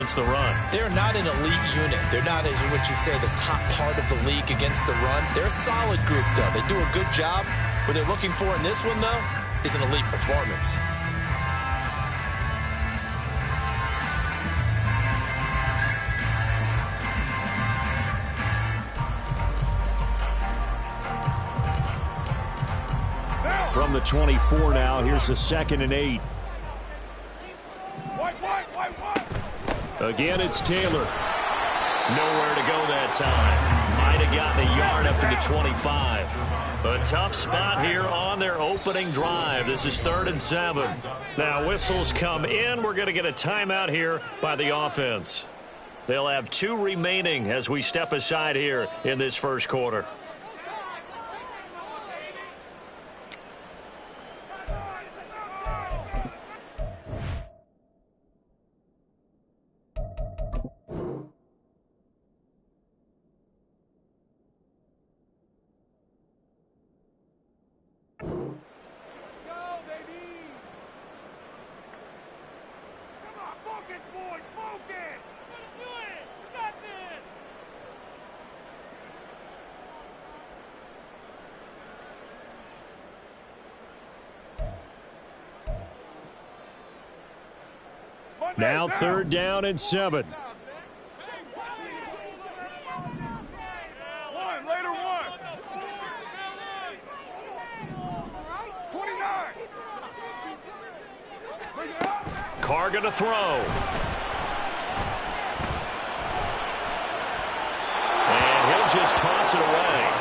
against the run. They're not an elite unit. They're not, as what you'd say, the top part of the league against the run. They're a solid group, though. They do a good job. What they're looking for in this one, though, is an elite performance. From the 24 now, here's a 2nd and 8. Again, it's Taylor. Nowhere to go that time. Might have gotten a yard up to the 25. A tough spot here on their opening drive. This is 3rd and 7. Now whistles come in. We're going to get a timeout here by the offense. They'll have 2 remaining as we step aside here in this first quarter. Now 3rd down and 7. Carr going to throw. And he'll just toss it away.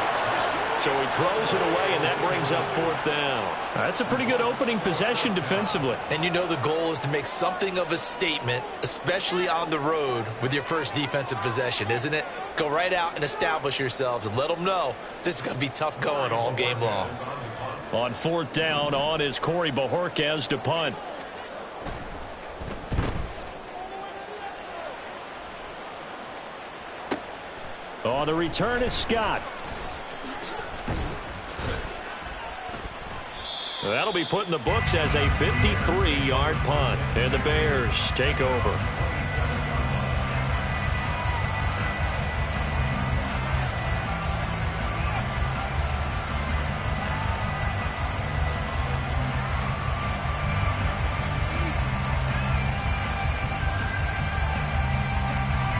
So he throws it away, and that brings up 4th down. That's a pretty good opening possession defensively. And you know the goal is to make something of a statement, especially on the road with your first defensive possession, isn't it? Go right out and establish yourselves and let them know this is going to be tough going all game long. On 4th down, on is Corey Bojorquez to punt. On the return is Scott. That'll be put in the books as a 53-yard punt. And the Bears take over.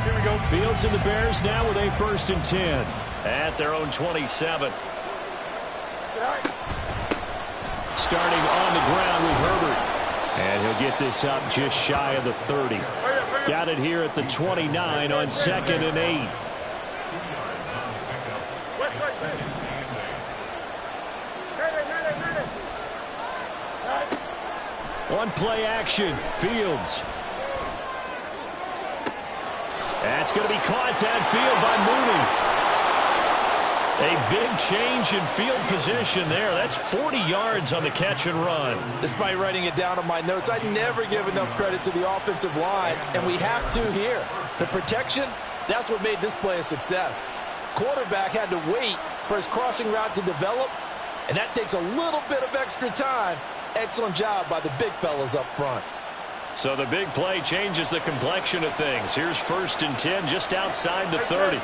Here we go. Fields and the Bears now with a 1st and 10 at their own 27. Starting on the ground with Herbert. And he'll get this up just shy of the 30. Got it here at the 29 on 2nd and 8. One play action. Fields. That's going to be caught downfield by Mooney. A big change in field position there. That's 40 yards on the catch and run. Despite writing it down on my notes, I never give enough credit to the offensive line, and we have to here. The protection, that's what made this play a success. Quarterback had to wait for his crossing route to develop, and that takes a little bit of extra time. Excellent job by the big fellas up front. So the big play changes the complexion of things. Here's 1st and 10 just outside the 30.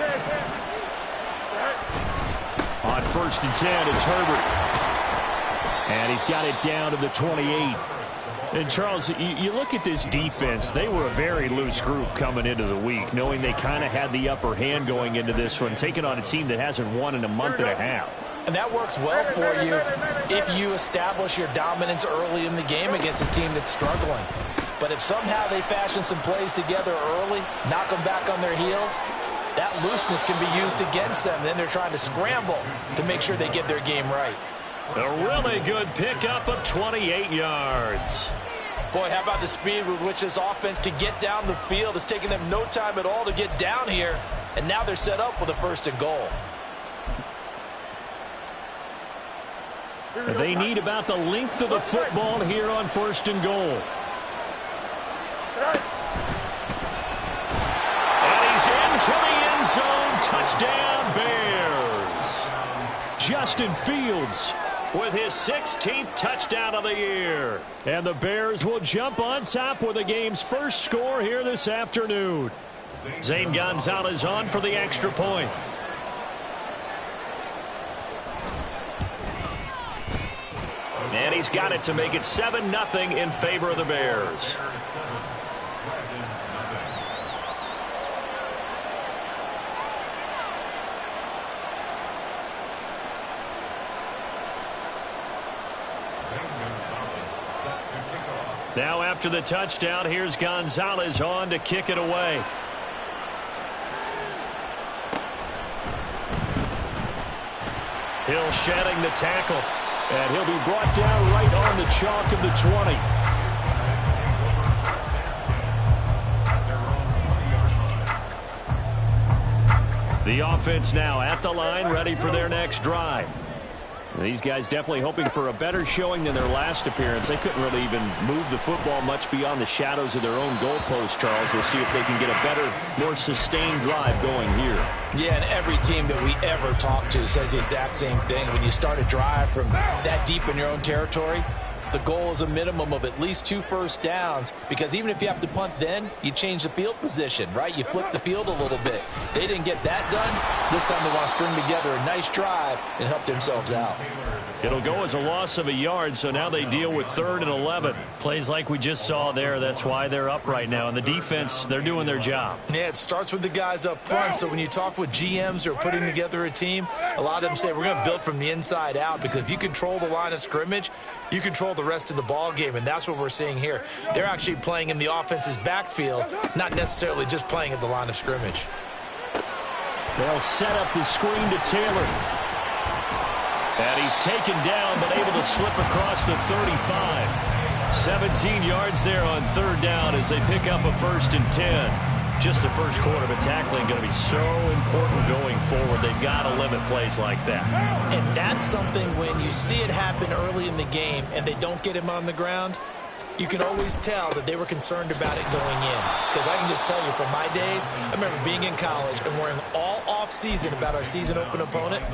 On 1st and 10, it's Herbert. And he's got it down to the 28. And, Charles, you look at this defense, they were a very loose group coming into the week, knowing they kind of had the upper hand going into this one, taking on a team that hasn't won in a month and a half. And that works well for you if you establish your dominance early in the game against a team that's struggling. But if somehow they fashion some plays together early, knock them back on their heels, that looseness can be used against them. Then they're trying to scramble to make sure they get their game right. A really good pickup of 28 yards. Boy, how about the speed with which this offense can get down the field? It's taken them no time at all to get down here, and now they're set up with a 1st and goal. They need about the length of the football here on 1st and goal. And he's into the end zone. Touchdown, Bears. Justin Fields with his 16th touchdown of the year. And the Bears will jump on top with the game's first score here this afternoon. Zane Gonzalez on for the extra point. And he's got it to make it 7-0 in favor of the Bears. Now after the touchdown, here's Gonzalez on to kick it away. Hill shedding the tackle. And he'll be brought down right on the chalk of the 20. The offense now at the line, ready for their next drive. These guys definitely hoping for a better showing than their last appearance. They couldn't really even move the football much beyond the shadows of their own goalpost, Charles. We'll see if they can get a better, more sustained drive going here. Yeah, and every team that we ever talk to says the exact same thing. When you start a drive from that deep in your own territory, the goal is a minimum of at least 2 first downs, because even if you have to punt then, you change the field position, right? You flip the field a little bit. They didn't get that done. This time they want to string together a nice drive and help themselves out. It'll go as a loss of a yard, so now they deal with 3rd and 11. Plays like we just saw there, that's why they're up right now. And the defense, they're doing their job. Yeah, it starts with the guys up front. So when you talk with GMs who are putting together a team, a lot of them say we're going to build from the inside out, because if you control the line of scrimmage, you control the rest of the ball game, and that's what we're seeing here. They're actually playing in the offense's backfield, not necessarily just playing at the line of scrimmage. They'll set up the screen to Taylor. And he's taken down, but able to slip across the 35. 17 yards there on 3rd down as they pick up a 1st and 10. Just the first quarter, but tackling going to be so important going forward. They've got to limit plays like that. And that's something when you see it happen early in the game and they don't get him on the ground, you can always tell that they were concerned about it going in. Because I can just tell you from my days, I remember being in college and worrying all off-season about our season open opponent,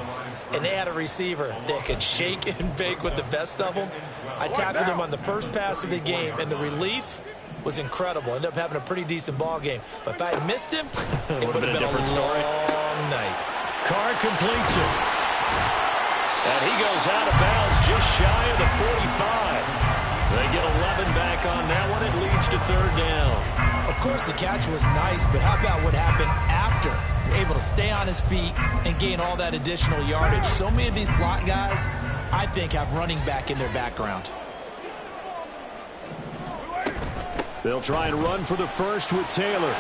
and they had a receiver that could shake and bake with the best of them. I tackled him on the first pass of the game, and the relief was incredible. Ended up having a pretty decent ball game. But if I had missed him, it would have been a different story. Long night. Carr completes it. And he goes out of bounds just shy of the 45. They get 11 back on that one. It leads to 3rd down. Of course, the catch was nice, but how about what happened after? Able to stay on his feet and gain all that additional yardage. So many of these slot guys, I think, have running back in their background. They'll try and run for the first with Taylor.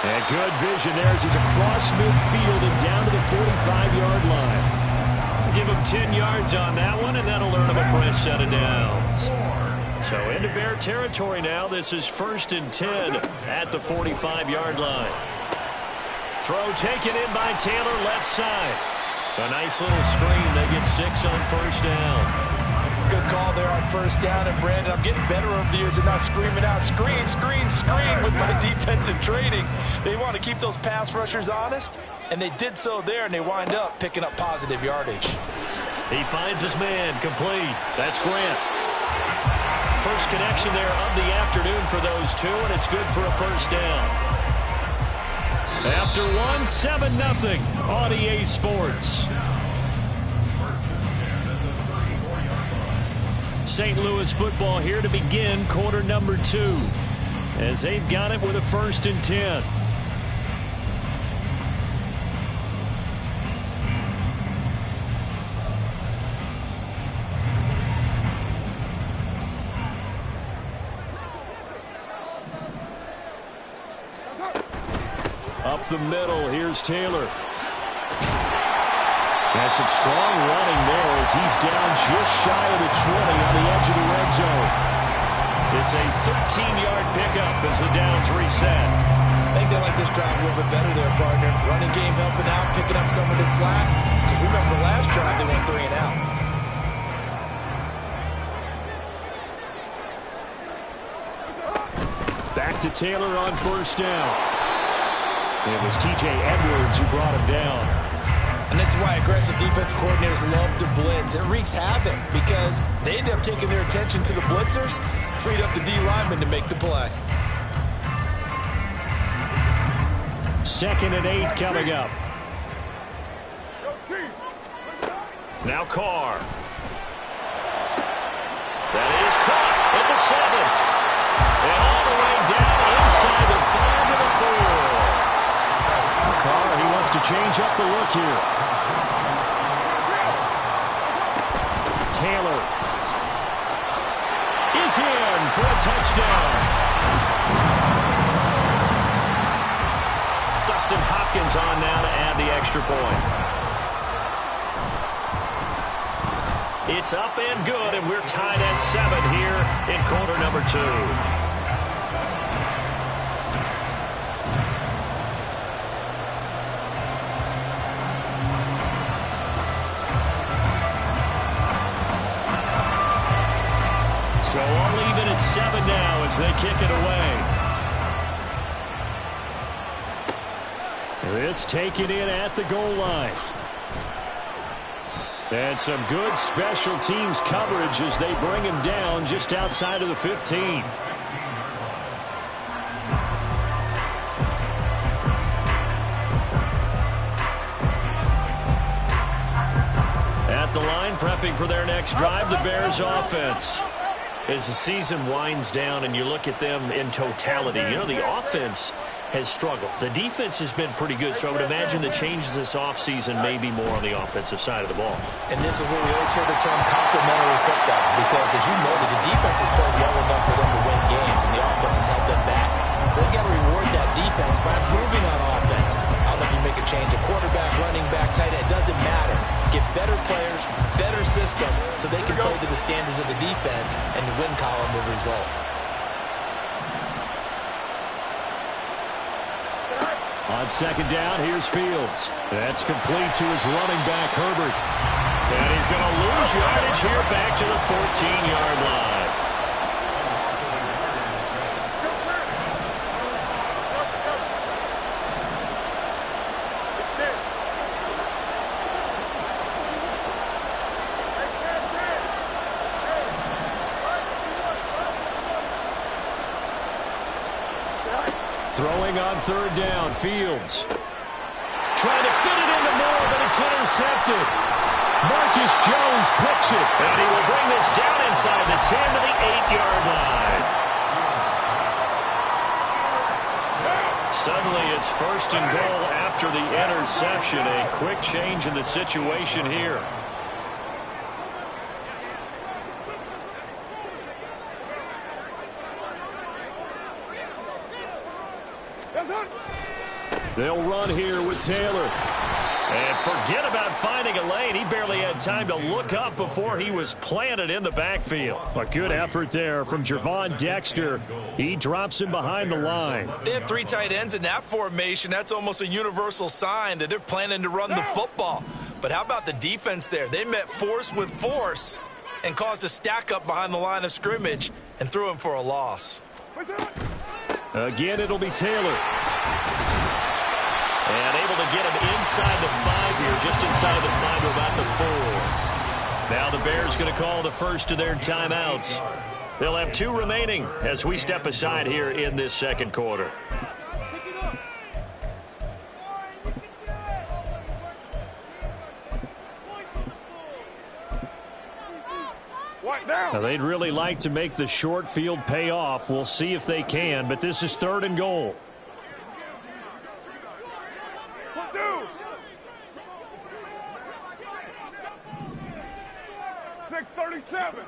And good vision there as he's across midfield and down to the 45-yard line. Give him 10 yards on that one, and that'll earn him a fresh set of downs. So into Bear territory now. This is 1st and 10 at the 45-yard line. Throw taken in by Taylor, left side. A nice little screen. They get 6 on 1st down. Good call there on 1st down. And, Brandon, I'm getting better over the years and not screaming out, screen, screen, screen with my defensive training. They want to keep those pass rushers honest, and they did so there, and they wind up picking up positive yardage. He finds his man, complete. That's Grant. First connection there of the afternoon for those two, and it's good for a 1st down. After one, 7-0 on EA Sports. St. Louis football here to begin quarter number 2, as they've got it with a 1st and 10. Up the middle, here's Taylor. That's some strong running there as he's down just shy of the 20 on the edge of the red zone. It's a 13-yard pickup as the downs reset. I think they like this drive a little bit better there, partner. Running game helping out, picking up some of the slack. Because remember, the last drive they went 3 and out. Back to Taylor on 1st down. It was T.J. Edwards who brought him down. And this is why aggressive defense coordinators love to blitz. It wreaks havoc because they end up taking their attention to the blitzers, freed up the D lineman to make the play. 2nd and 8 coming up. Now Carr. That is caught at the 7. And all the way down inside the 5 to the 4. Carr, he wants to change up the look here. Taylor is in for a touchdown. Dustin Hopkins on now to add the extra point. It's up and good, and we're tied at 7 here in quarter number 2. So all even at 7 now as they kick it away. This taken in at the goal line. And some good special teams coverage as they bring him down just outside of the 15. At the line, prepping for their next drive, the Bears offense. As the season winds down and you look at them in totality, you know, the offense has struggled. The defense has been pretty good, so I would imagine the changes this offseason may be more on the offensive side of the ball. And this is where we always hear the term complementary football, because as you noted, the defense has played well enough for them to win games, and the offense has held them back. So they've got to reward that defense by improving on offense. I don't know if you make a change, a quarterback, running back, tight end, it doesn't matter. Get better players, better system, so they can play to the standards of the defense, and the win column will result. On 2nd down, here's Fields. That's complete to his running back, Herbert. And he's going to lose yardage here back to the 14-yard line. Throwing on 3rd down, Fields. Trying to fit it into Moore, but it's intercepted. Marcus Jones picks it, and he will bring this down inside the 10 to the 8-yard line. Suddenly it's 1st and goal after the interception. A quick change in the situation here. They'll run here with Taylor. And forget about finding a lane. He barely had time to look up before he was planted in the backfield. A good effort there from Gervon Dexter. He drops him behind the line. They have 3 tight ends in that formation. That's almost a universal sign that they're planning to run the football. But how about the defense there? They met force with force and caused a stack up behind the line of scrimmage and threw him for a loss. Again, it'll be Taylor. And able to get him inside the 5 here, just inside the 5 to about the 4. Now the Bears going to call the first of their timeouts. They'll have 2 remaining as we step aside here in this 2nd quarter. Now they'd really like to make the short field pay off. We'll see if they can, but this is 3rd and goal. 6:37.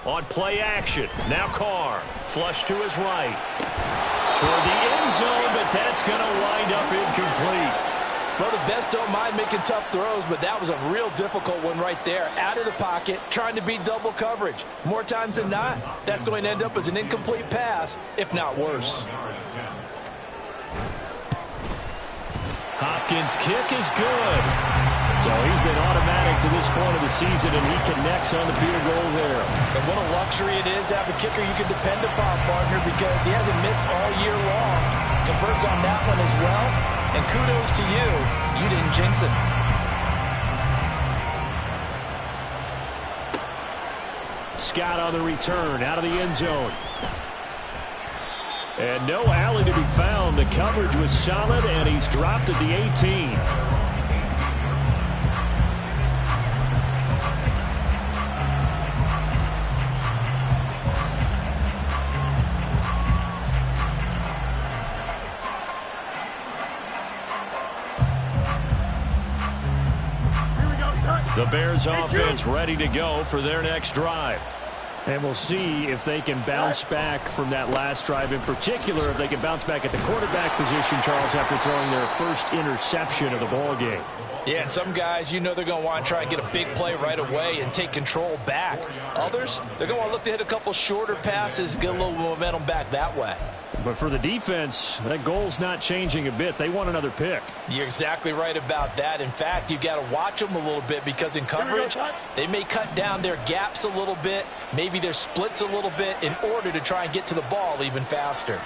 On play action, now Carr, flush to his right. Toward the end zone, but that's going to wind up incomplete. Well, the best don't mind making tough throws, but that was a real difficult one right there. Out of the pocket, trying to beat double coverage. More times than not, that's going to end up as an incomplete pass, if not worse. Hopkins' kick is good. So he's been automatic to this point of the season, and he connects on the field goal there. And what a luxury it is to have a kicker you can depend upon, partner, because he hasn't missed all year long. Converts on that one as well. And kudos to you. You didn't jinx it. Scott on the return out of the end zone. And no alley to be found. The coverage was solid, and he's dropped at the 18. The Bears offense ready to go for their next drive. And we'll see if they can bounce back from that last drive, in particular if they can bounce back at the quarterback position, Charles, after throwing their first interception of the ball game. Yeah, and some guys, you know they're going to want to try and get a big play right away and take control back. Others, they're going to want to look to hit a couple shorter passes, get a little momentum back that way. But for the defense, that goal's not changing a bit. They want another pick. You're exactly right about that. In fact, you've got to watch them a little bit because in coverage, they may cut down their gaps a little bit, maybe their splits a little bit in order to try and get to the ball even faster.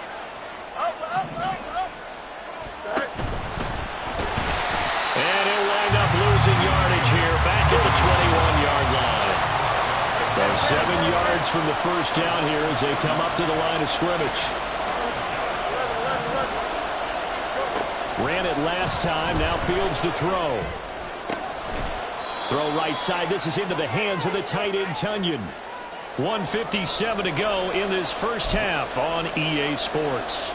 And he'll wind up losing yardage here back at the 21-yard line. So 7 yards from the first down here as they come up to the line of scrimmage. Ran it last time. Now Fields to throw. Throw right side. This is into the hands of the tight end, Tonyan. 1:57 to go in this first half on EA Sports.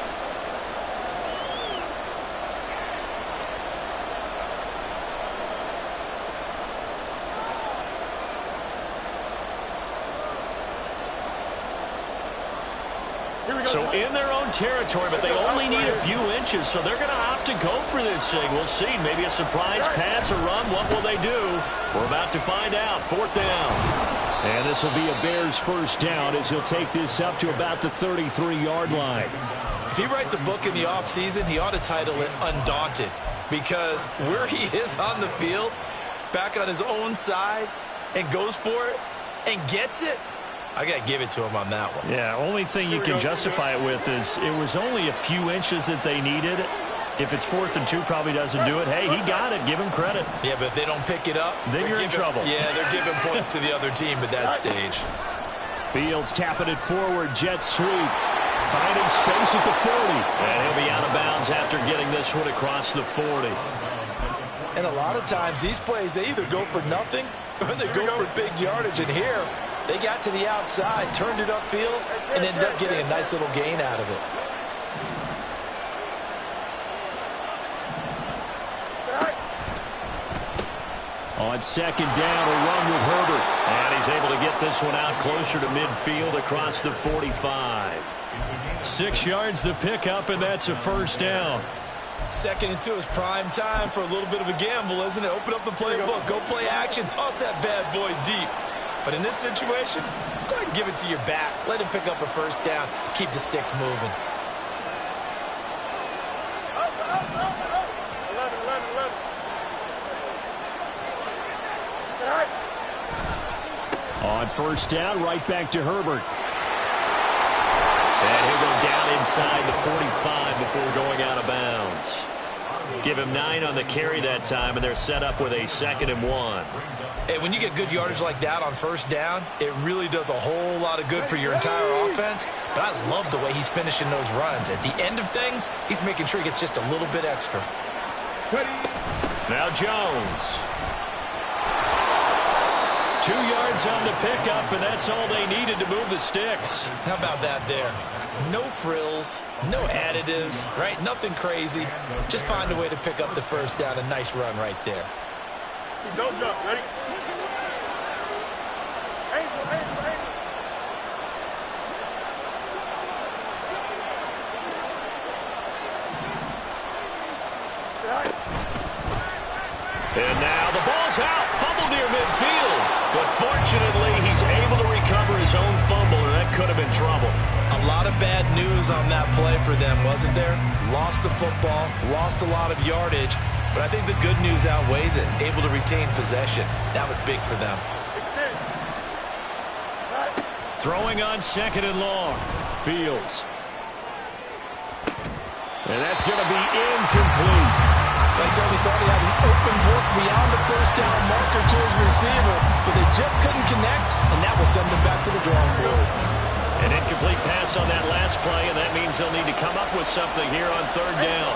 So in their own territory, but they only need a few inches, so they're going to opt to go for this thing. We'll see. Maybe a surprise pass or run. What will they do? We're about to find out. 4th down. And this will be a Bears first down as he'll take this up to about the 33-yard line. If he writes a book in the offseason, he ought to title it Undaunted, because where he is on the field, back on his own side, and goes for it and gets it, I got to give it to him on that one. Yeah, only thing you can justify it with is it was only a few inches that they needed. If it's 4th and 2, probably doesn't do it. Hey, he got it. Give him credit. Yeah, but if they don't pick it up, then you're in trouble. Yeah, they're giving points to the other team at that stage. Fields tapping it forward. Jet sweep. Finding space at the 40. And he'll be out of bounds after getting this one across the 40. And a lot of times, these plays, they either go for nothing or they go for big yardage. And here, they got to the outside, turned it upfield, and ended up getting a nice little gain out of it. On 2nd down, a run with Herbert. And he's able to get this one out closer to midfield across the 45. 6 yards the pickup, and that's a first down. 2nd and 2 is prime time for a little bit of a gamble, isn't it? Open up the playbook, go play action, toss that bad boy deep. But in this situation, go ahead and give it to your back. Let him pick up a first down. Keep the sticks moving. On 1st down, right back to Herbert. And he'll go down inside the 45 before going out of bounds. Give him 9 on the carry that time, and they're set up with a 2nd and 1. Hey, when you get good yardage like that on 1st down, it really does a whole lot of good for your entire offense. But I love the way he's finishing those runs. At the end of things, he's making sure he gets just a little bit extra. Now Jones. 2 yards on the pickup, and that's all they needed to move the sticks. How about that there? No frills, no additives, right? Nothing crazy. Just find a way to pick up the first down. A nice run right there. Don't jump. Ready? Angel, angel, angel. And now the ball's out. Fumble near midfield. But fortunately, he's able to recover his own fumble, and that could have been trouble. A lot of bad news on that play for them, wasn't there? Lost the football, lost a lot of yardage, but I think the good news outweighs it. Able to retain possession. That was big for them. Throwing on 2nd and long. Fields. And that's going to be incomplete. They certainly thought he had an open look beyond the first down marker to his receiver, but they just couldn't connect, and that will send them back to the drawing board. An incomplete pass on that last play, and that means they'll need to come up with something here on third down.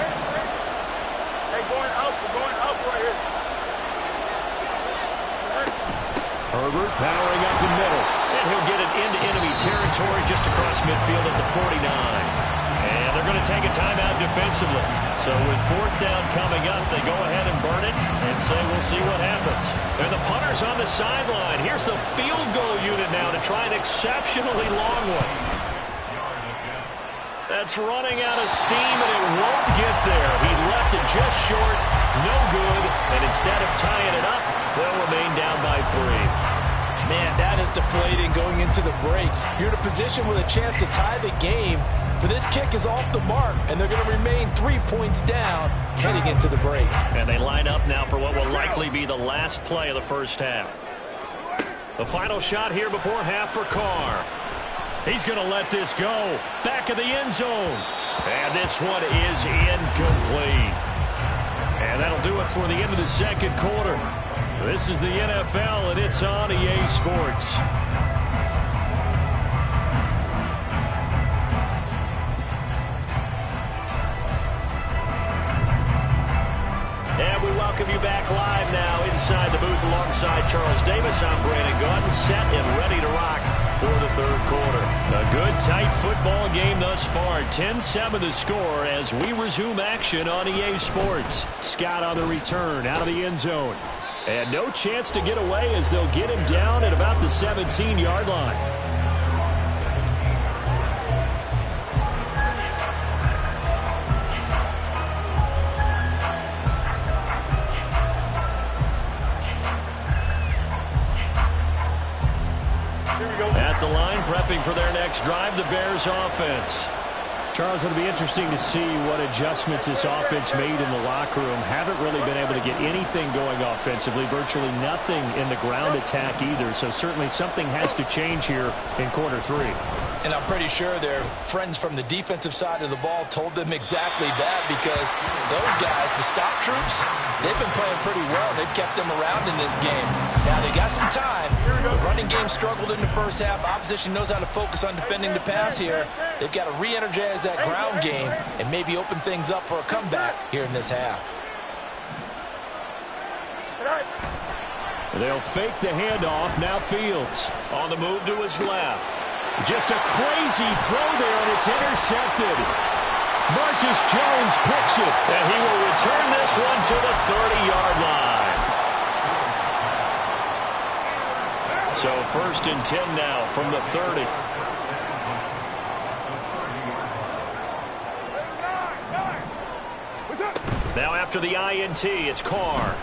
Hey, going up. We're going up right here. Herbert powering up the middle. And he'll get it into enemy territory just across midfield at the 49. And they're going to take a timeout defensively. So with fourth down coming up, they go ahead and burn it and say we'll see what happens. And the punter's on the sideline. Here's the field goal unit now to try an exceptionally long one. That's running out of steam, and it won't get there. He left it just short, no good, and instead of tying it up, they'll remain down by 3. Man, that is deflating going into the break. You're in a position with a chance to tie the game, but this kick is off the mark, and they're going to remain 3 points down heading into the break. And they line up now for what will likely be the last play of the first half. The final shot here before half for Carr. He's going to let this go. Back of the end zone. And this one is incomplete. And that'll do it for the end of the second quarter. This is the NFL, and it's on EA Sports. And we welcome you back live now inside the booth alongside Charles Davis. I'm Brandon Gaudin, set and ready to rock for the third quarter. A good, tight football game thus far. 10-7 the score as we resume action on EA Sports. Scott on the return out of the end zone. And no chance to get away as they'll get him down at about the 17-yard line. At the line, prepping for their next drive, the Bears offense. Charles, it'll be interesting to see what adjustments this offense made in the locker room. Haven't really been able to get anything going offensively, virtually nothing in the ground attack either. So certainly something has to change here in quarter 3. And I'm pretty sure their friends from the defensive side of the ball told them exactly that, because those guys, the stop troops, they've been playing pretty well. They've kept them around in this game. Now, they got some time. The running game struggled in the first half. Opposition knows how to focus on defending the pass here. They've got to re-energize that ground game and maybe open things up for a comeback here in this half. They'll fake the handoff. Now Fields on the move to his left. Just a crazy throw there, and it's intercepted. Marcus Jones picks it, and he will return this one to the 30-yard line. So 1st and 10 now from the 30. Now after the INT, it's Carr.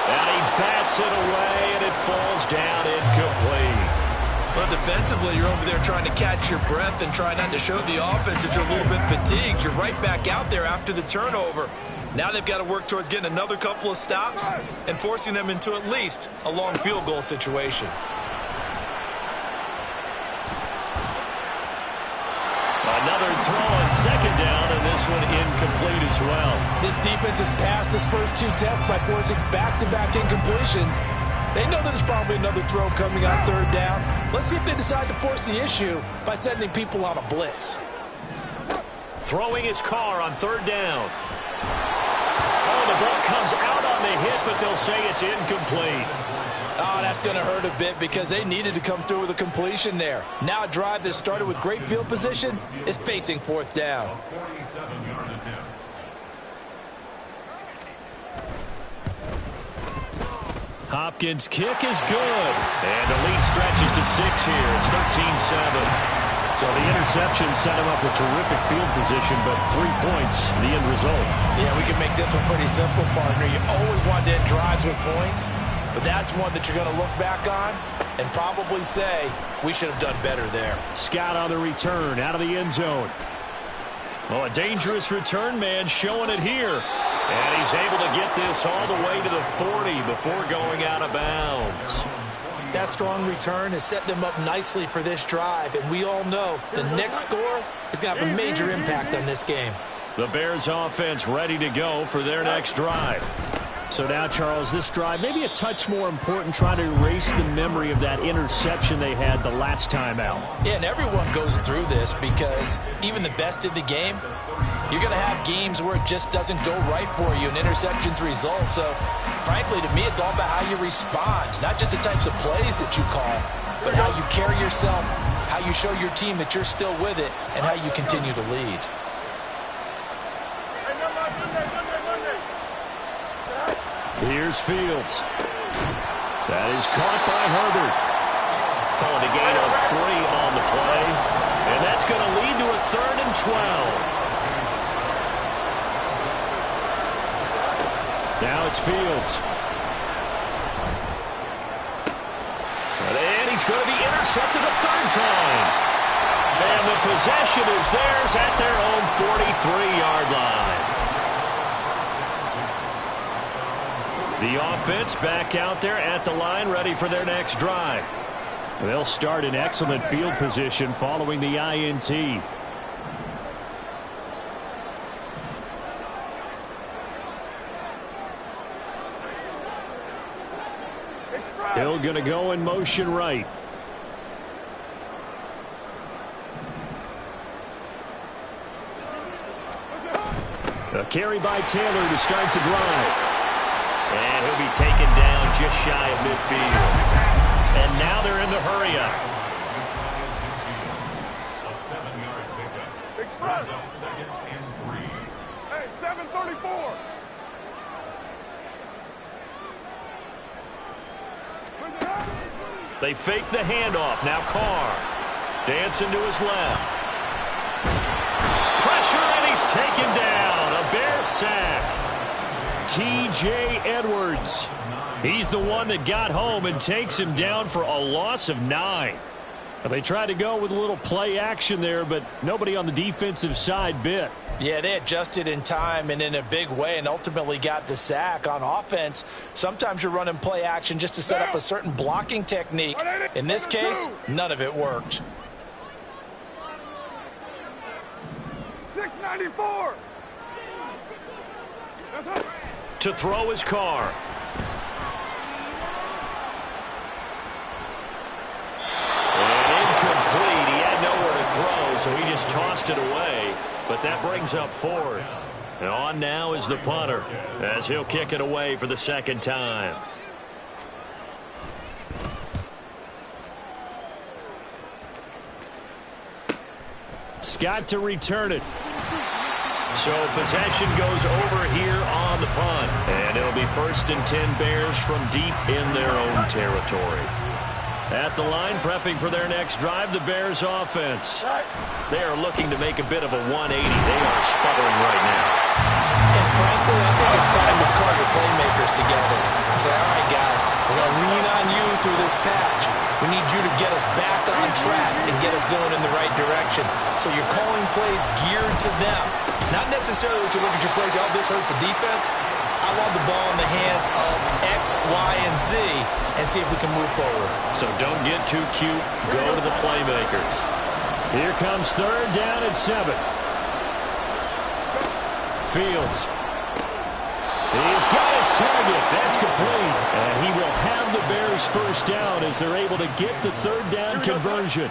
And he bats it away, and it falls down incomplete. Well, defensively, you're over there trying to catch your breath and try not to show the offense that you're a little bit fatigued. You're right back out there after the turnover. Now they've got to work towards getting another couple of stops and forcing them into at least a long field goal situation. Another throw on second down, and this one incomplete as well. This defense has passed its first 2 tests by forcing back-to-back incompletions. They know there's probably another throw coming on third down. Let's see if they decide to force the issue by sending people on a blitz. Throwing his Carr on third down. Oh, the ball comes out on the hit, but they'll say it's incomplete. Oh, that's going to hurt a bit because they needed to come through with a completion there. Now a drive that started with great field position is facing fourth down. Hopkins' kick is good. And the lead stretches to 6 here. It's 13-7. So the interception set him up with terrific field position, but 3 points, the end result. Yeah, we can make this one pretty simple, partner. You always want to end drives with points, but that's one that you're going to look back on and probably say, we should have done better there. Scott on the return, out of the end zone. Well, a dangerous return man showing it here. And he's able to get this all the way to the 40 before going out of bounds. That strong return has set them up nicely for this drive, and we all know the next score is going to have a major impact on this game. The Bears offense ready to go for their next drive. So now, Charles, this drive maybe a touch more important, trying to erase the memory of that interception they had the last time out. Yeah, and everyone goes through this because even the best in the game, you're going to have games where it just doesn't go right for you and interceptions result. So, frankly, to me, it's all about how you respond, not just the types of plays that you call, but how you carry yourself, how you show your team that you're still with it, and how you continue to lead. Here's Fields. That is caught by Herbert. Calling a gain of 3 on the play. And that's going to lead to a 3rd and 12. Now it's Fields. And he's going to be intercepted a 3rd time. And the possession is theirs at their own 43-yard line. The offense back out there at the line, ready for their next drive. They'll start in excellent field position following the INT. Hill going to go in motion right. A carry by Taylor to start the drive. And he'll be taken down just shy of midfield. And now they're in the hurry-up. A 7-yard pickup. Express. 2nd and 3. Hey, 734. They fake the handoff. Now Carr. Dancing to his left. Pressure, and he's taken down. A Bear sack. T.J. Edwards. He's the one that got home and takes him down for a loss of 9. They tried to go with a little play action there, but nobody on the defensive side bit. Yeah, they adjusted in time and in a big way and ultimately got the sack. On offense, sometimes you're running play action just to set up a certain blocking technique. In this case, none of it worked. 694. To throw his Carr. And incomplete. He had nowhere to throw, so he just tossed it away. But that brings up 4th. And on now is the punter, as he'll kick it away for the 2nd time. Scott to return it. So possession goes over here on the punt. And it'll be 1st and 10 Bears from deep in their own territory. At the line, prepping for their next drive, the Bears offense. They are looking to make a bit of a 180. They are sputtering right now. And frankly, I think it's time to call your playmakers together and say, all right, guys, we're going to lean on you through this patch. We need you to get us back on track and get us going in the right direction. So you're calling plays geared to them. Not necessarily what you look at your plays, oh, this hurts the defense. I want the ball in the hands of X, Y, and Z and see if we can move forward. So don't get too cute. Go to the playmakers. Here comes 3rd down and 7. Fields. He's got his target. That's complete. And he will have the Bears 1st down as they're able to get the 3rd down conversion.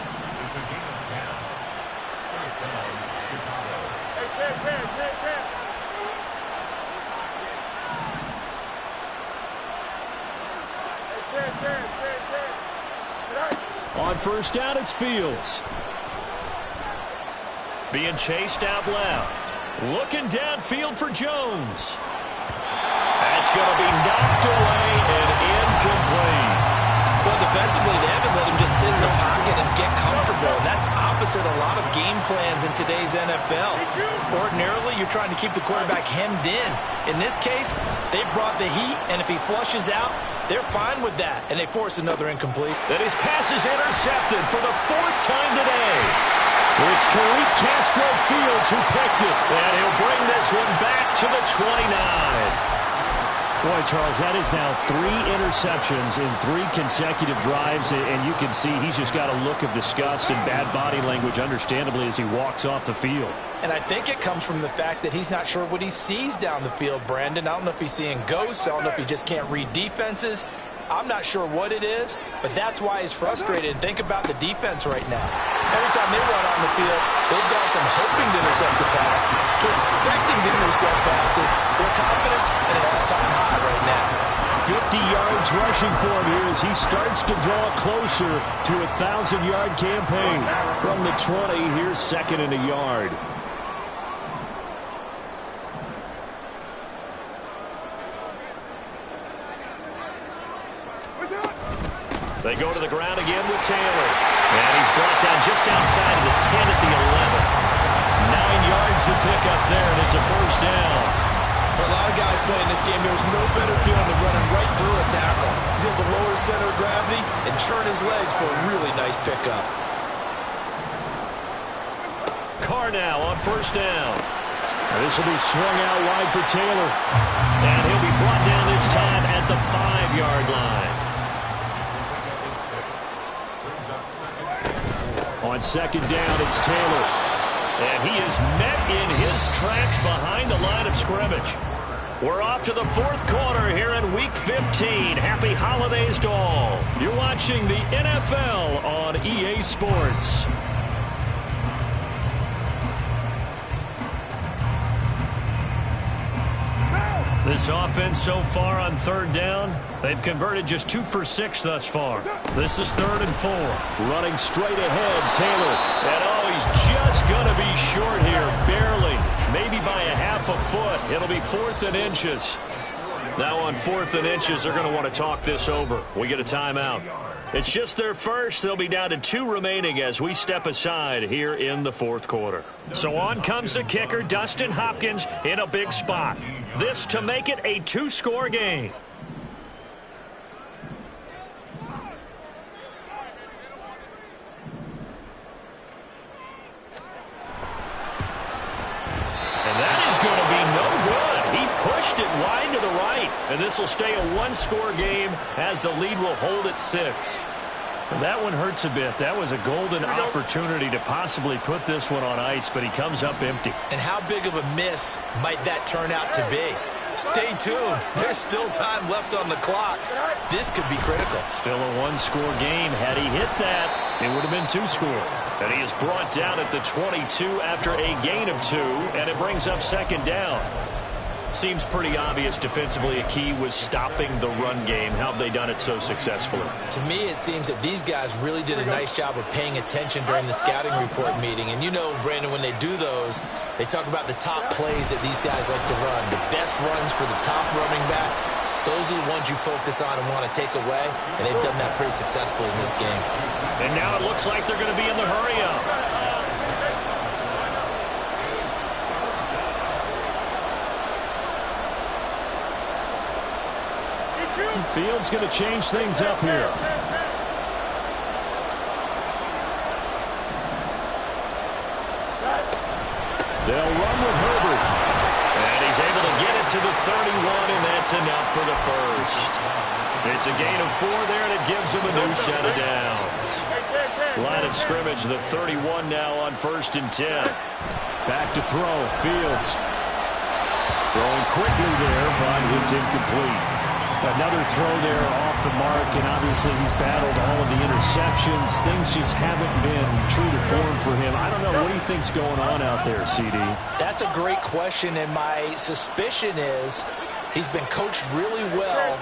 On 1st down, it's Fields. Being chased out left. Looking downfield for Jones. That's going to be knocked away and incomplete. Well, defensively, they haven't let him just sit in the pocket and get comfortable. And that's opposite a lot of game plans in today's NFL. Ordinarily, you're trying to keep the quarterback hemmed in. In this case, they brought the heat, and if he flushes out, they're fine with that. And they force another incomplete. And his pass is intercepted for the 4th time today. It's Tariq Castro-Fields who picked it. And he'll bring this one back to the 29. Boy, Charles, that is now 3 interceptions in 3 consecutive drives, and you can see he's just got a look of disgust and bad body language, understandably, as he walks off the field. And I think it comes from the fact that he's not sure what he sees down the field, Brandon. I don't know if he's seeing ghosts. I don't know if he just can't read defenses. I'm not sure what it is, but that's why he's frustrated. And think about the defense right now. Every time they run on the field, they've gone from hoping to intercept the pass to expecting to intercept passes. Their confidence at an all-time high right now. 50 yards rushing for him here as he starts to draw closer to a 1,000-yard campaign. From the 20, here's 2nd and a yard. They go to the ground again with Taylor. And he's brought down just outside of the 10 at the 11. 9 yards to pick up there, and it's a first down. For a lot of guys playing this game, there's no better feeling than running right through a tackle. He's able to lower his center of gravity and churn his legs for a really nice pickup. Carr now on first down. This will be swung out wide for Taylor. And he'll be brought down this time at the 5-yard line. On 2nd down, it's Taylor. And he is met in his tracks behind the line of scrimmage. We're off to the 4th quarter here in Week 15. Happy holidays to all. You're watching the NFL on EA Sports. This offense so far on 3rd down, they've converted just 2 for 6 thus far. This is 3rd and 4. Running straight ahead, Taylor. And oh, he's just going to be short here, barely. Maybe by a half a foot. It'll be 4th and inches. Now on 4th and inches, they're going to want to talk this over. We get a timeout. It's just their first. They'll be down to 2 remaining as we step aside here in the 4th quarter. So on comes the kicker, Dustin Hopkins, in a big spot. This to make it a 2-score game. And that is going to be no good. He pushed it wide to the right. And this will stay a 1-score game as the lead will hold at 6. And that one hurts a bit. That was a golden opportunity to possibly put this one on ice, but he comes up empty. And how big of a miss might that turn out to be? Stay tuned. There's still time left on the clock. This could be critical. Still a 1-score game. Had he hit that, it would have been 2 scores. And he is brought down at the 22 after a gain of 2, and it brings up 2nd down. Seems pretty obvious defensively a key was stopping the run game. How have they done it so successfully? To me, it seems that these guys really did a nice job of paying attention during the scouting report meeting. And you know, Brandon, when they do those, they talk about the top plays that these guys like to run. The best runs for the top running back, those are the ones you focus on and want to take away. And they've done that pretty successfully in this game. And now it looks like they're going to be in the hurry-up. Fields going to change things up here. They'll run with Herbert. And he's able to get it to the 31, and that's enough for the first. It's a gain of 4 there, and it gives him a new set of downs. Line of scrimmage, the 31 now on 1st and 10. Back to throw, Fields. Throwing quickly there, but it's incomplete. Another throw there off the mark, and obviously he's battled all of the interceptions. Things just haven't been true to form for him. I don't know. What do you think's going on out there, CD? That's a great question, and my suspicion is he's been coached really well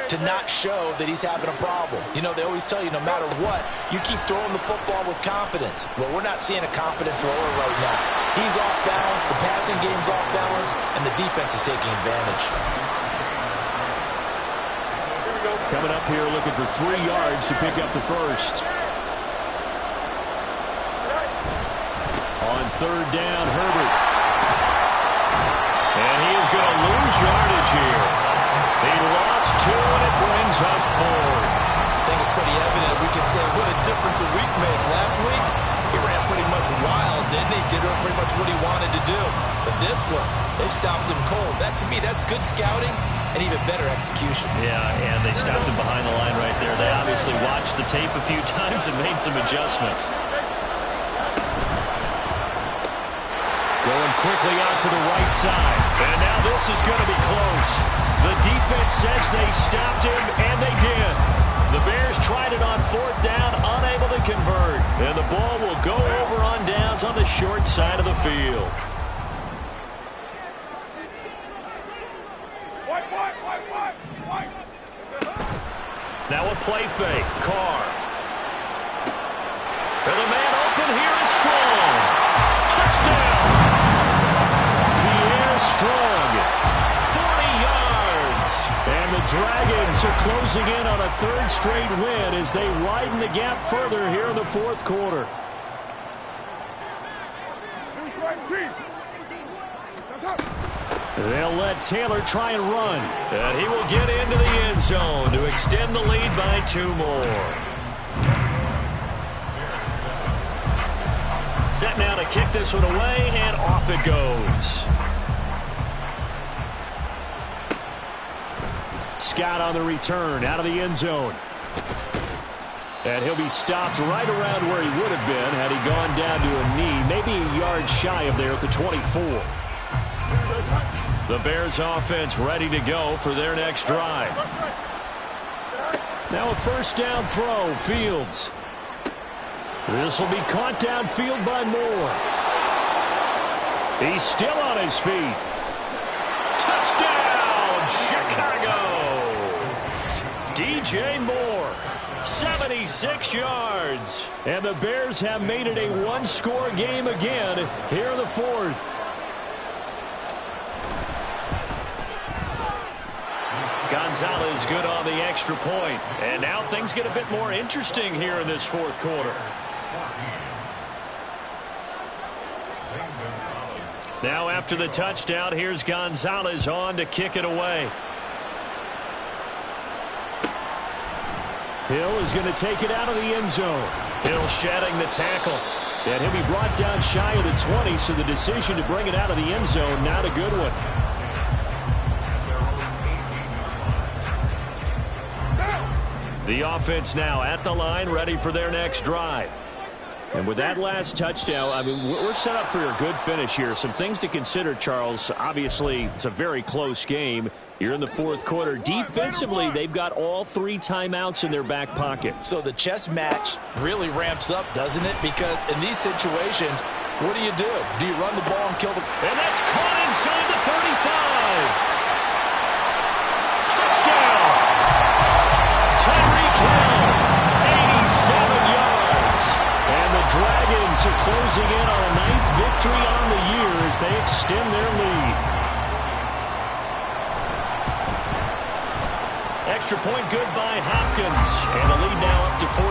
to not show that he's having a problem. You know, they always tell you no matter what, you keep throwing the football with confidence. Well, we're not seeing a confident thrower right now. He's off balance, the passing game's off balance, and the defense is taking advantage. Coming up here looking for 3 yards to pick up the first. On 3rd down, Herbert. And he is going to lose yardage here. He lost 2, and it brings up 4. I think it's pretty evident. We can say what a difference a week makes. Last week, he ran pretty much wild, didn't he? Did pretty much what he wanted to do. But this one, they stopped him cold. That, to me, that's good scouting and even better execution. Yeah, and they stopped him behind the line right there. They obviously watched the tape a few times and made some adjustments. Going quickly out to the right side. And now this is going to be close. The defense says they stopped him, and they did. The Bears tried it on fourth down, unable to convert. And the ball will go over on downs on the short side of the field. Now a play fake. Carr. And the man open here is Strong. Touchdown. Pierre Strong. 40 yards. And the Dragons are closing in on a third straight win as they widen the gap further here in the fourth quarter. They'll let Taylor try and run. And he will get into the end zone to extend the lead by 2 more. Set now to kick this one away, and off it goes. Scott on the return, out of the end zone. And he'll be stopped right around where he would have been had he gone down to a knee, maybe a yard shy of there at the 24. The Bears offense ready to go for their next drive. Now a first down throw, Fields. This will be caught downfield by Moore. He's still on his feet. Touchdown, Chicago! DJ Moore, 76 yards. And the Bears have made it a one-score game again here in the fourth. Gonzalez good on the extra point. And now things get a bit more interesting here in this fourth quarter. Now after the touchdown, here's Gonzalez on to kick it away. Hill is going to take it out of the end zone. Hill shedding the tackle. And he'll be brought down shy of the 20, so the decision to bring it out of the end zone, not a good one. The offense now at the line, ready for their next drive. And with that last touchdown, I mean, we're set up for a good finish here. Some things to consider, Charles. Obviously, it's a very close game. You're in the fourth quarter. Defensively, they've got all 3 timeouts in their back pocket. So the chess match really ramps up, doesn't it? Because in these situations, what do? Do you run the ball and kill the... And that's caught inside the 35. Touchdown! Tyreek Hill, 87 yards. And the Dragons are closing in on a 9th victory on the year as they extend their lead. Extra point good by Hopkins. And the lead now up to 14.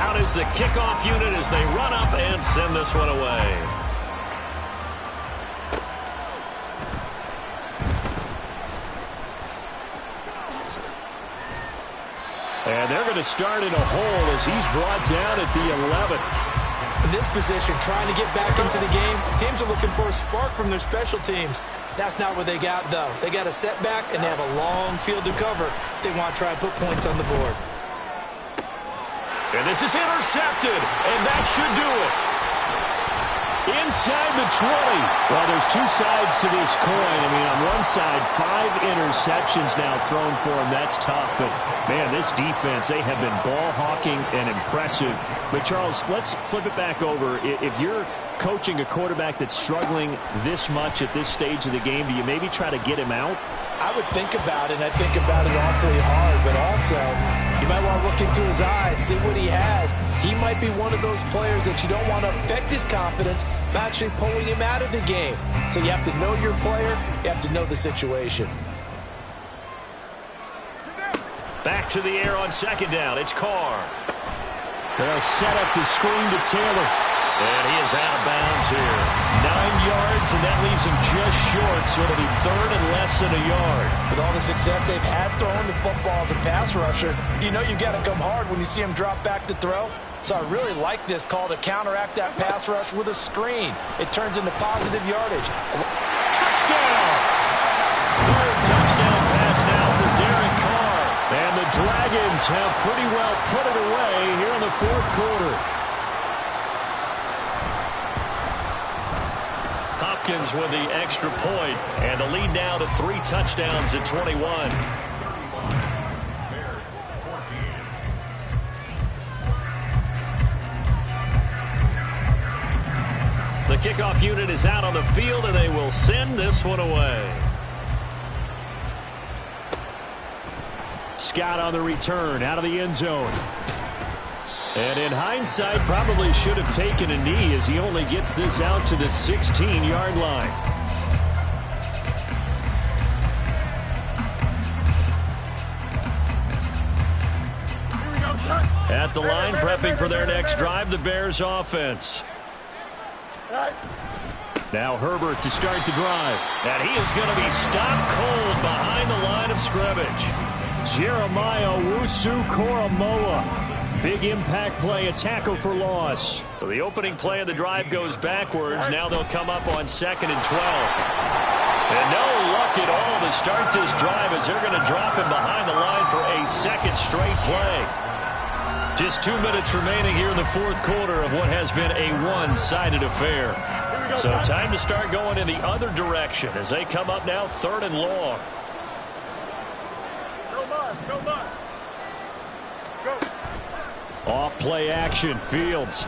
Out is the kickoff unit as they run up and send this one away. And they're going to start in a hole as he's brought down at the 11th. In this position, trying to get back into the game, teams are looking for a spark from their special teams. That's not what they got, though. They got a setback, and they have a long field to cover if they want to try and put points on the board. And this is intercepted, and that should do it. Inside the 20. Well, there's 2 sides to this coin. I mean, on one side, 5 interceptions now thrown for him. That's tough. But, man, this defense, they have been ball hawking and impressive. But, Charles, let's flip it back over. If you're coaching a quarterback that's struggling this much at this stage of the game, do you maybe try to get him out? I would think about it, and I think about it awfully hard, but also you might want to look into his eyes, see what he has. He might be one of those players that you don't want to affect his confidence by actually pulling him out of the game. So you have to know your player, you have to know the situation. Back to the air on second down. It's Carr. They'll set up the screen to Taylor. And he is out of bounds here. 9 yards, and that leaves him just short, so it'll be third and less than a yard. With all the success they've had throwing the football as a pass rusher, you know you've got to come hard when you see him drop back to throw. So I really like this call to counteract that pass rush with a screen. It turns into positive yardage. Touchdown! Third touchdown pass now for Derek Carr. And the Dragons have pretty well put it away here in the fourth quarter. Hopkins with the extra point, and the lead now to 3 touchdowns at 21. The kickoff unit is out on the field, and they will send this one away. Scott on the return, out of the end zone. And in hindsight, probably should have taken a knee as he only gets this out to the 16-yard line. At the line, prepping for their next drive, the Bears offense. Now Herbert to start the drive. And he is going to be stopped cold behind the line of scrimmage. Jeremiah Owusu-Koramoah. Big impact play, a tackle for loss. So the opening play of the drive goes backwards. Now they'll come up on 2nd and 12. And no luck at all to start this drive as they're going to drop him behind the line for a second straight play. Just 2 minutes remaining here in the fourth quarter of what has been a one-sided affair. So time to start going in the other direction as they come up now 3rd and long. Go, Buzz. Go. Off play action, Fields.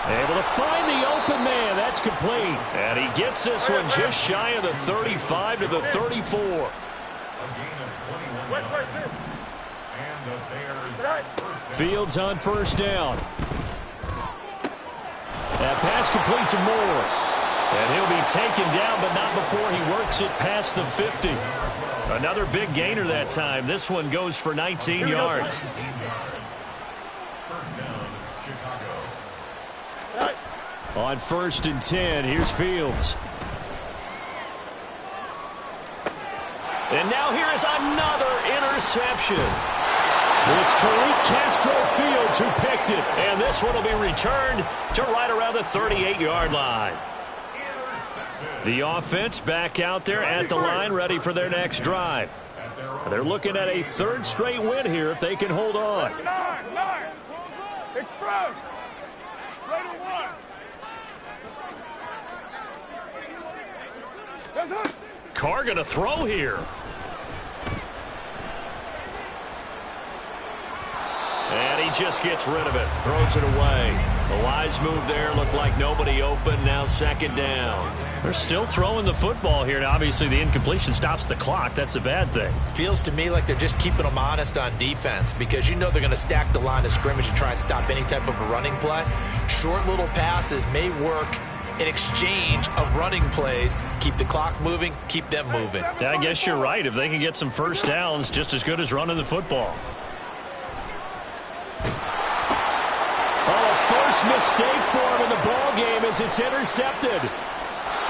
Able to find the open man. That's complete. And he gets this one just shy of the 35 to the 34. A gain of 21 yards. And the Bears first down. Fields on first down. That pass complete to Moore. And he'll be taken down, but not before he works it past the 50. Another big gainer that time. This one goes for 19 yards. First down, Chicago. On 1st and 10, here's Fields. And now here is another interception. It's Tariq Castro-Fields who picked it. And this one will be returned to right around the 38-yard line. The offense back out there at the line, ready for their next drive. They're looking at a 3rd straight win here if they can hold on. 9. Express. Right to 1. That's it. Carr going to throw here. And he just gets rid of it, throws it away. The wise move there, looked like nobody open, now 2nd down. They're still throwing the football here. Now, obviously, the incompletion stops the clock. That's the bad thing. Feels to me like they're just keeping them honest on defense because you know they're going to stack the line of scrimmage and try and stop any type of a running play. Short little passes may work in exchange of running plays. Keep the clock moving, keep them moving. I guess you're right. If they can get some first downs, just as good as running the football. First mistake for him in the ball game as it's intercepted.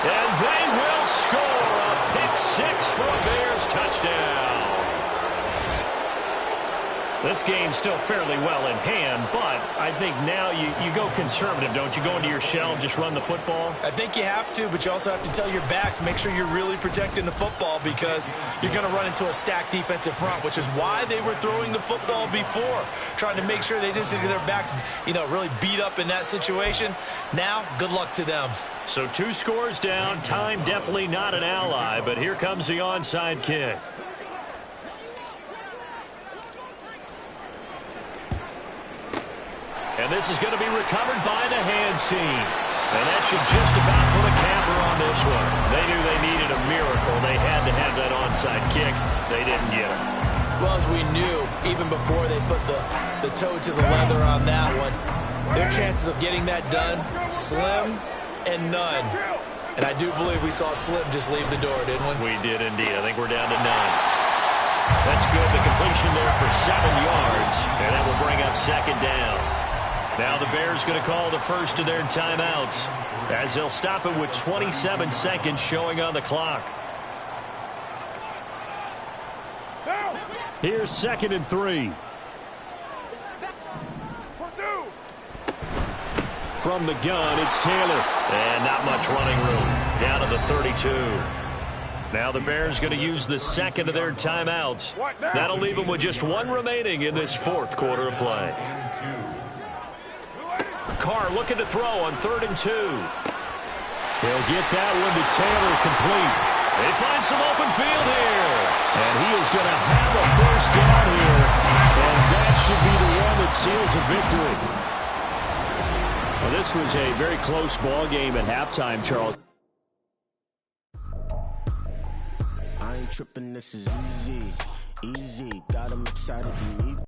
And they will score a pick 6 for a Bears touchdown. This game's still fairly well in hand, but I think now you go conservative, don't you? Go into your shell, just run the football. I think you have to, but you also have to tell your backs, make sure you're really protecting the football because you're going to run into a stacked defensive front, which is why they were throwing the football before, trying to make sure they just get their backs, really beat up in that situation. Now, good luck to them. So 2 scores down. Time definitely not an ally, but here comes the onside kick. And this is going to be recovered by the hands team. And that should just about put a capper on this one. They knew they needed a miracle. They had to have that onside kick. They didn't get it. Well, as we knew, even before they put the toe to the leather on that one, their chances of getting that done, slim and none. And I do believe we saw Slim just leave the door, didn't we? We did indeed. I think we're down to 9. That's good. The completion there for 7 yards. And that will bring up 2nd down. Now the Bears going to call the first of their timeouts as they'll stop it with 27 seconds showing on the clock. Here's 2nd and 3. From the gun, it's Taylor. And not much running room. Down to the 32. Now the Bears going to use the second of their timeouts. That'll leave them with just one remaining in this fourth quarter of play. Carr looking to throw on 3rd and 2. They'll get that one to Taylor complete. They find some open field here. And he is going to have a first down here. And that should be the one that seals a victory. Well, this was a very close ball game at halftime, Charles. I ain't tripping, this is easy, got them excited to meet.